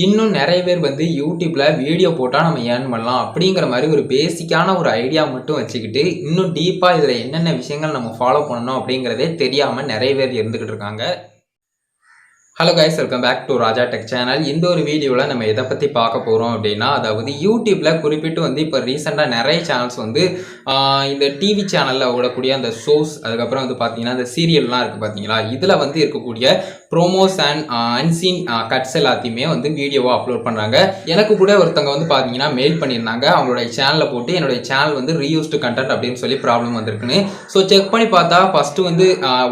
இன்னும் நிறைய பேர் வந்து யூடியூப்ல வீடியோ போட்டால் நம்ம ஏர்ன் பண்ணலாம் அப்படிங்கிற மாதிரி ஒரு பேசிக்கான ஒரு ஐடியா மட்டும் வச்சுக்கிட்டு இன்னும் டீப்பாக இதில் என்னென்ன விஷயங்கள் நம்ம ஃபாலோ பண்ணணும் அப்படிங்கிறதே தெரியாமல் நிறைய பேர் இருந்துக்கிட்டு இருக்காங்க. Hello guys, welcome back to Raja tech channel. இந்த ஒரு வீடியோவில் நம்ம எதை பற்றி பார்க்க போகிறோம் அப்படின்னா, அதாவது யூடியூப்பில் குறிப்பிட்டு வந்து இப்போ ரீசெண்டாக நிறைய சேனல்ஸ் வந்து இந்த டிவி சேனலில் ஓடக்கூடிய அந்த ஷோஸ், அதுக்கப்புறம் வந்து பார்த்தீங்கன்னா அந்த சீரியல்லாம் இருக்குது பார்த்தீங்களா, இதில் வந்து இருக்கக்கூடிய ப்ரோமோஸ் அண்ட் அன்சீன் கட்ஸ் எல்லாத்தையுமே வந்து வீடியோவாக அப்லோட் பண்ணுறாங்க. எனக்கு கூட ஒருத்தவங்க வந்து பார்த்தீங்கன்னா மெயில் பண்ணியிருந்தாங்க, அவங்களுடைய சேனலில் போட்டு என்னுடைய சேனல் வந்து ரீயூஸ்டு கண்டென்ட் அப்படின்னு சொல்லி ப்ராப்ளம் வந்திருக்குன்னு. ஸோ செக் பண்ணி பார்த்தா ஃபஸ்ட்டு வந்து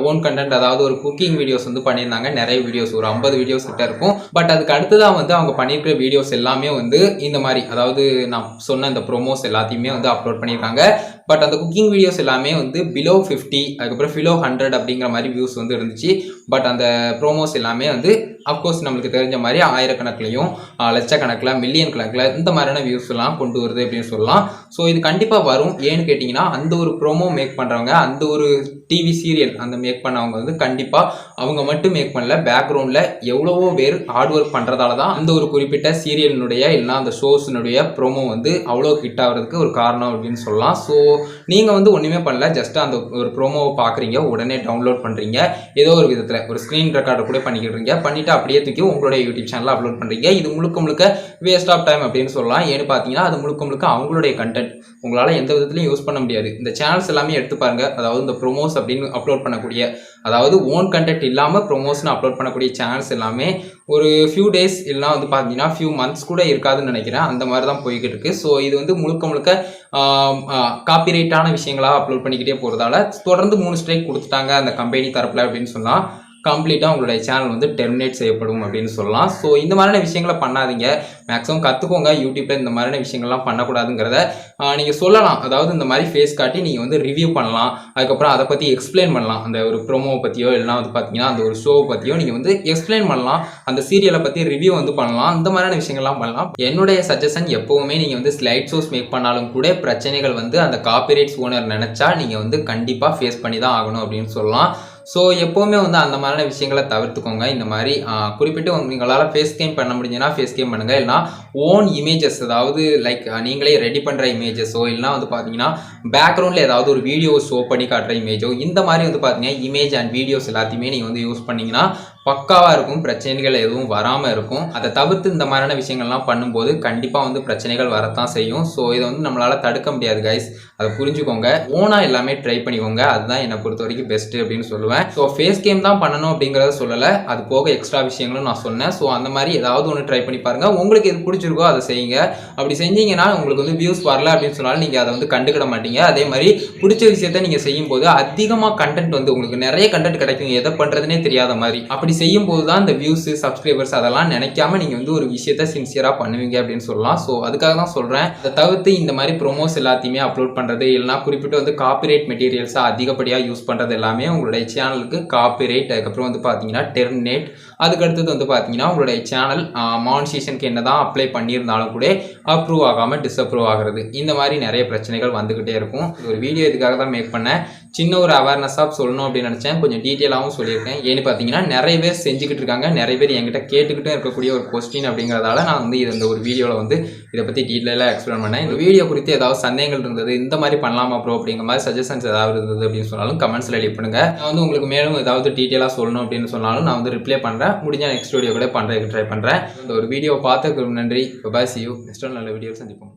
ஓன் கண்டென்ட், அதாவது ஒரு குக்கிங் வீடியோஸ் வந்து பண்ணியிருந்தாங்க. நிறைய வீடியோஸ் ஒரு 50 வீடியோஸ் கிட்ட இருக்கும். பட் அதுக்கு அடுத்ததான் வந்து அவங்க பண்ணியிருக்கிற வீடியோஸ் எல்லாமே வந்து இந்த மாதிரி, அதாவது நான் சொன்ன இந்த ப்ரோமோஸ் எல்லாத்தையுமே வந்து அப்லோட் பண்ணியிருக்காங்க. பட் அந்த குக்கிங் வீடியோஸ் எல்லாமே வந்து பிலோ 50, அதுக்கப்புறம் பிலோ 100 அப்படிங்கிற மாதிரி வியூஸ் வந்து இருந்துச்சு. பட் அந்த ப்ரோமோஸ் எல்லாமே வந்து அஃப்கோர்ஸ் நம்மளுக்கு தெரிஞ்ச மாதிரி ஆயிரக்கணக்கிலையும் லட்சக்கணக்கில் மில்லியன் கணக்கில் இந்த மாதிரியான வியூஸ் எல்லாம் கொண்டு வருது அப்படின்னு சொல்லலாம். ஸோ இது கண்டிப்பாக வரும். ஏன்னு கேட்டிங்கன்னா, அந்த ஒரு ப்ரோமோ மேக் பண்ணுறவங்க, அந்த ஒரு டிவி சீரியல் அந்த மேக் பண்ணவங்க வந்து கண்டிப்பாக அவங்க மட்டும் மேக் பண்ணல, பேக்ரவுண்டில் எவ்வளவோ பேர் ஹார்ட் ஒர்க் பண்ணுறதால தான் அந்த ஒரு குறிப்பிட்ட சீரியலினுடைய இல்லைனா அந்த ஷோஸினுடைய ப்ரோமோ வந்து அவ்வளோ ஹிட் ஆகிறதுக்கு ஒரு காரணம் அப்படின்னு சொல்லலாம். ஸோ நீங்கள் வந்து ஒன்றுமே பண்ணல, ஜஸ்ட் அந்த ஒரு ப்ரோமோவை பார்க்குறீங்க, உடனே டவுன்லோட் பண்ணுறீங்க, ஏதோ ஒரு விதத்தில் ஒரு ஸ்க்ரீன் ரெக்கார்டர் கூட பண்ணிக்கிட்டுறீங்க, பண்ணிவிட்டு அப்படியே தூக்கி உங்களுடைய யூடியூப் சேனலில் அப்லோட் பண்ணுறீங்க. இது முழுக்க வேஸ்ட் ஆஃப் டைம் அப்படின்னு சொல்லலாம். ஏன்னு பார்த்தீங்கன்னா, அது முழுக்க அவங்களுடைய கண்டென்ட் உங்களால் எந்த விதத்துலையும் யூஸ் பண்ண முடியாது. இந்த சேனல்ஸ் எல்லாமே எடுத்து பாருங்கள், அதாவது இந்த ப்ரோமோஸ் அப்படின்னு அப்லோட் பண்ணக்கூடிய, அதாவது ஓன் கண்டென்ட் இல்லாமல் ப்ரோமோஸ்னு அப்லோட் பண்ணக்கூடிய சேனல்ஸ் எல்லாமே ஒரு ஃபியூ டேஸ் இல்லைனா வந்து பார்த்தீங்கன்னா ஃபியூ மந்த்ஸ் கூட இருக்காதுன்னு நினைக்கிறேன். அந்த மாதிரி தான் போய்கிட்டு இருக்கு. ஸோ இது வந்து முழுக்க காப்பிரைட்டான விஷயங்களாக அப்லோட் பண்ணிக்கிட்டே போகிறதால தொடர்ந்து 3 ஸ்ட்ரைக் கொடுத்துட்டாங்க அந்த கம்பெனி தரப்பில் அப்படின்னு சொன்னால் கம்ப்ளீட்டாக உங்களுடைய சேனல் வந்து டெர்மினேட் செய்யப்படும் அப்படின்னு சொல்லலாம். ஸோ இந்த மாதிரியான விஷயங்களை பண்ணாதீங்க. மேக்ஸிமம் கற்றுக்கோங்க. யூடியூப்பில் இந்த மாதிரியான விஷயங்கள்லாம் பண்ணக்கூடாதுங்கிறத நீங்கள் சொல்லலாம். அதாவது இந்த மாதிரி ஃபேஸ் காட்டி நீங்கள் வந்து ரிவ்யூ பண்ணலாம், அதுக்கப்புறம் அதை பற்றி எக்ஸ்பிளைன் பண்ணலாம். அந்த ஒரு ப்ரோமோவை பற்றியோ இல்லைனா வந்து பார்த்தீங்கன்னா அந்த ஒரு ஷோவை பற்றியோ நீங்கள் வந்து எக்ஸ்பிளைன் பண்ணலாம், அந்த சீரியலை பற்றி ரிவ்யூ வந்து பண்ணலாம், இந்த மாதிரியான விஷயங்கள்லாம் பண்ணலாம். என்னுடைய சஜஷன், எப்போவுமே நீங்கள் வந்து ஸ்லைட் ஷோஸ் மேக் பண்ணாலும் கூட பிரச்சனைகள் வந்து அந்த காப்பிரைட்ஸ் ஓனர் நினச்சா நீங்கள் வந்து கண்டிப்பாக ஃபேஸ் பண்ணி தான் ஆகணும் அப்படின்னு சொல்லலாம். ஸோ எப்போவுமே வந்து அந்த மாதிரியான விஷயங்களை தவிர்த்துக்கோங்க. இந்த மாதிரி குறிப்பிட்டு உங்களால் ஃபேஸ் கேம் பண்ண முடிஞ்சுன்னா ஃபேஸ் கேம் பண்ணுங்கள். இல்லைனா ஓன் இமேஜஸ், அதாவது லைக் நீங்களே ரெடி பண்ணுற இமேஜஸோ இல்லைனா வந்து பார்த்தீங்கன்னா பேக்ரவுண்டில் ஏதாவது ஒரு வீடியோ ஷோ பண்ணி காட்டுற இமேஜோ, இந்த மாதிரி வந்து பார்த்தீங்கன்னா இமேஜ் அண்ட் வீடியோஸ் எல்லாத்தையுமே நீங்கள் வந்து யூஸ் பண்ணிங்கன்னா பக்காவாக இருக்கும். பிரச்சனைகள் எதுவும் வராமல் இருக்கும். அதை தவிர்த்து இந்த மாதிரியான விஷயங்கள்லாம் பண்ணும்போது கண்டிப்பாக வந்து பிரச்சனைகள் வரத்தான் செய்யும். ஸோ இதை வந்து நம்மளால் தடுக்க முடியாது கைஸ், அதை புரிஞ்சுக்கோங்க. ஓனாக எல்லாமே ட்ரை பண்ணிக்கோங்க. அதுதான் என்னை பொறுத்த வரைக்கும் பெஸ்ட்டு அப்படின்னு சொல்லுவேன். ஸோ ஃபேஸ் கேம் தான் பண்ணணும் அப்படிங்கிறத சொல்லலை, அது போக எக்ஸ்ட்ரா விஷயங்களும் நான் சொன்னேன். ஸோ அந்த மாதிரி ஏதாவது ஒன்று ட்ரை பண்ணி பாருங்கள். உங்களுக்கு எது பிடிச்சிருக்கோ அதை செய்யுங்க. அப்படி செஞ்சீங்கன்னா உங்களுக்கு வந்து வியூஸ் வரல அப்படின்னு சொன்னாலும் நீங்கள் அதை வந்து கண்டுக்கிட மாட்டீங்க. அதே மாதிரி பிடிச்ச விஷயத்த நீங்கள் செய்யும்போது அதிகமாக கண்டென்ட் வந்து உங்களுக்கு நிறைய கண்டென்ட் கிடைக்கும், எதை பண்ணுறதுனே தெரியாத மாதிரி. அப்படி செய்யும் போது தான் இந்த வியூஸ், சப்ஸ்கிரைபர்ஸ் அதெல்லாம் நினைக்காம நீங்கள் வந்து ஒரு விஷயத்த சின்சியராக பண்ணுவீங்க அப்படின்னு சொல்லலாம். ஸோ அதுக்காக தான் சொல்கிறேன். அதை தவிர்த்து இந்த மாதிரி ப்ரோமோஸ் எல்லாத்தையுமே அப்லோட் பண்ணுறது இல்லைனா குறிப்பிட்டு வந்து காப்பிரைட் மெட்டீரியல்ஸாக அதிகப்படியாக யூஸ் பண்ணுறது எல்லாமே உங்களுடைய சேனலுக்கு காப்பிரைட், அதுக்கப்புறம் வந்து பார்த்தீங்கன்னா டெர்மினேட், அதுக்கடுத்தது வந்து பார்த்தீங்கன்னா உங்களுடைய சேனல் மானிட்டேஷனுக்கு என்ன தான் அப்ளை பண்ணியிருந்தாலும் கூட அப்ரூவ் ஆகாமல் டிஸ்அப்ரூவ் ஆகிறது, இந்த மாதிரி நிறைய பிரச்சனைகள் வந்துக்கிட்டே இருக்கும். ஒரு வீடியோ இதுக்காக தான் மேக் பண்ணேன். சின்ன ஒரு அவேர்னஸாக சொல்லணும் அப்படின்னு நினச்சேன். கொஞ்சம் டீட்டெயிலாகவும் சொல்லியிருக்கேன். ஏன்னு பார்த்தீங்கன்னா நிறைய பேர் செஞ்சுக்கிட்டு இருக்காங்க, நிறைய பேர் என்கிட்ட கேட்டுக்கிட்டே இருக்கக்கூடிய ஒரு கொஸ்டின் அப்படிங்கிறதால நான் வந்து இந்த ஒரு வீடியோவில் வந்து இதை பற்றி டீட்டெயிலாக எக்ஸ்பிளைன் பண்ணேன். இந்த வீடியோ குறித்து ஏதாவது சந்தேகங்கள் இருந்தது, இந்த மாதிரி பண்ணலாமா ப்ரோ அப்படிங்கிற மாதிரி சஜஷன்ஸ் ஏதாவது இருந்தது அப்படின்னு சொன்னாலும் கமெண்ட்ஸில் லீவ் பண்ணுங்கள். நான் வந்து உங்களுக்கு மேலும் ஏதாவது டீட்டெயிலாக சொல்லணும் அப்படின்னு சொன்னாலும் நான் வந்து ரிப்ளை பண்ணுறேன். முடிஞ்ச நெக்ஸ்ட் வீடியோ கூட பண்ணுறதுக்கு ட்ரை பண்ணுறேன். இந்த ஒரு வீடியோ பார்த்துக்கு நன்றி. பாய், see you. நெக்ஸ்ட் நல்ல வீடியோ சந்திப்போம்.